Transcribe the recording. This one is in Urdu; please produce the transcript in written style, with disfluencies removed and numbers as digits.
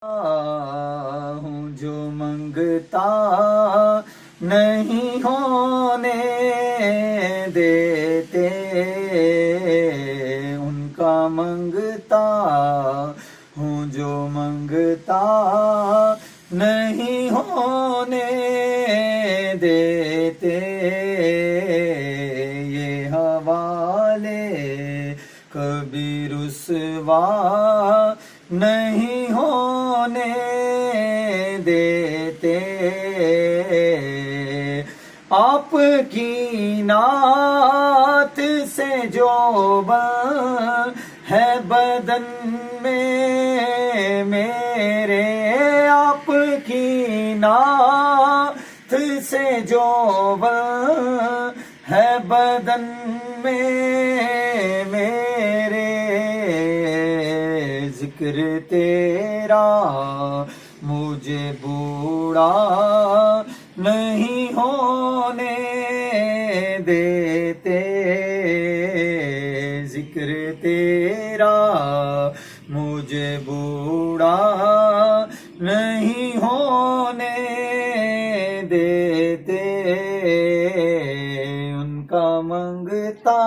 ہوں جو منگتا نہیں ہونے دیتے، ان کا منگتا ہوں جو منگتا نہیں ہونے دیتے، یہ حوالے کبھی رسوا نہیں ہونے دیتے، آپ کی نعت سے جو ہے بدن میں میرے، آپ کی نعت سے جو ہے بدن میں میرے، ذکر تیرا مجھے بوڑھا نہیں ہونے دیتے، ذکر تیرا مجھے بوڑھا نہیں ہونے دیتے، ان کا منگتا